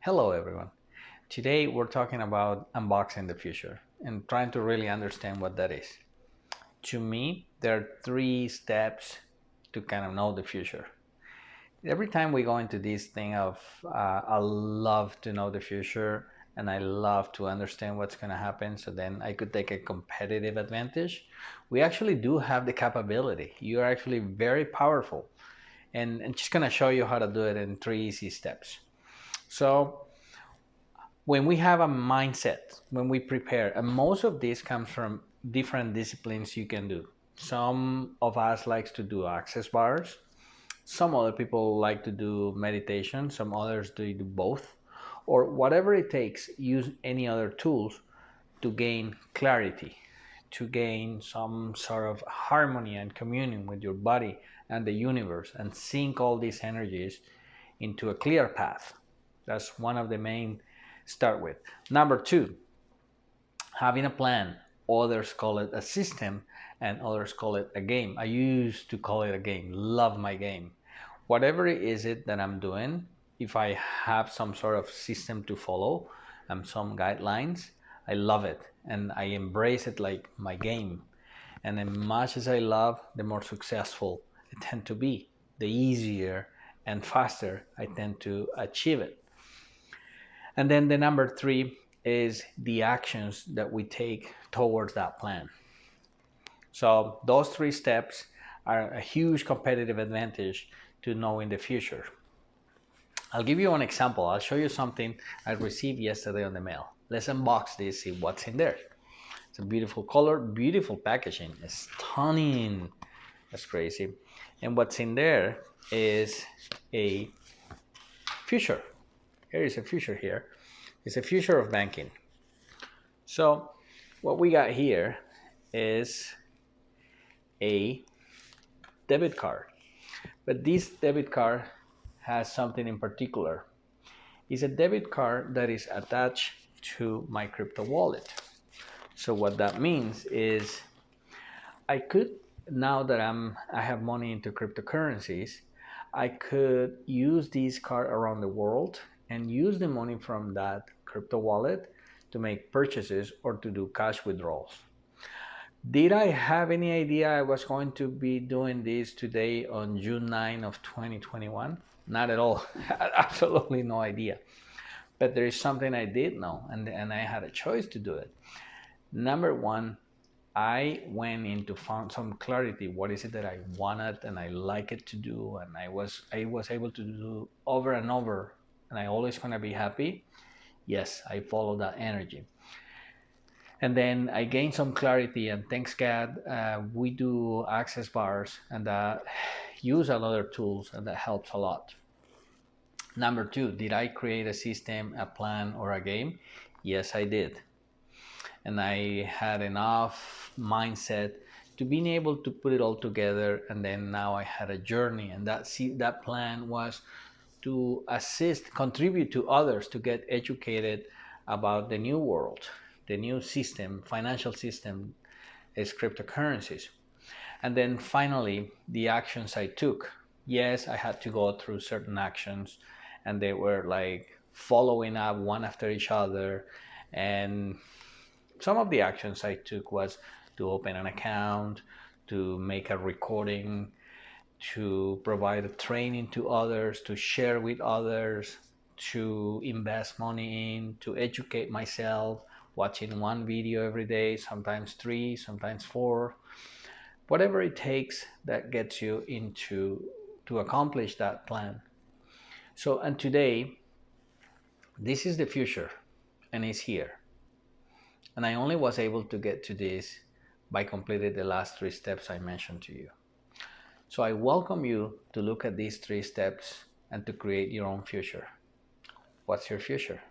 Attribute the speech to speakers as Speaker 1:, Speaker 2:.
Speaker 1: Hello everyone. Today we're talking about unboxing the future and trying to really understand what that is. To me, there are three steps to kind of know the future. Every time we go into this thing of I love to know the future and I love to understand what's going to happen so then I could take a competitive advantage, we actually do have the capability. You are actually very powerful, and I'm just going to show you how to do it in three easy steps. So when we have a mindset, when we prepare, and most of this comes from different disciplines you can do. Some of us likes to do access bars. Some other people like to do meditation. Some others do both, or whatever it takes. Use any other tools to gain clarity, to gain some sort of harmony and communion with your body and the universe, and sync all these energies into a clear path. That's one of the main start with. Number two, having a plan. Others call it a system and others call it a game. I used to call it a game. Love my game. Whatever it is it that I'm doing, if I have some sort of system to follow and some guidelines, I love it and I embrace it like my game. And as much as I love, the more successful I tend to be, the easier and faster I tend to achieve it. And then the number three is the actions that we take towards that plan. So those three steps are a huge competitive advantage to know in the future. I'll give you an example. I'll show you something I received yesterday on the mail. Let's unbox this, see what's in there. It's a beautiful color, beautiful packaging. It's stunning. That's crazy. And what's in there is a future. Here is a future here. It's a future of banking. So what we got here is a debit card. But this debit card has something in particular. It's a debit card that is attached to my crypto wallet. So what that means is I could, now that I have money into cryptocurrencies, I could use this card around the world and use the money from that crypto wallet to make purchases or to do cash withdrawals. Did I have any idea I was going to be doing this today on June 9 of 2021? Not at all. Absolutely no idea. But there is something I did know, and I had a choice to do it. Number one, I went in to find some clarity. What is it that I wanted and I like it to do, and I was able to do over and over, and I always gonna be happy. Yes, I follow that energy. And then I gained some clarity, and thanks God, we do access bars and use a lot of tools, and that helps a lot. Number two, did I create a system, a plan, or a game? Yes, I did. And I had enough mindset to being able to put it all together. And then now I had a journey, and that plan was to assist, contribute to others to get educated about the new world, the new system, financial system is cryptocurrencies. And then finally, the actions I took. Yes, I had to go through certain actions, and they were like following up one after each other. And some of the actions I took was to open an account, to make a recording, to provide a training to others, to share with others, to invest money in, to educate myself, watching one video every day, sometimes three, sometimes four, whatever it takes that gets you into to accomplish that plan. So, and today, this is the future, and it's here. And I only was able to get to this by completing the last three steps I mentioned to you. So I welcome you to look at these three steps and to create your own future. What's your future?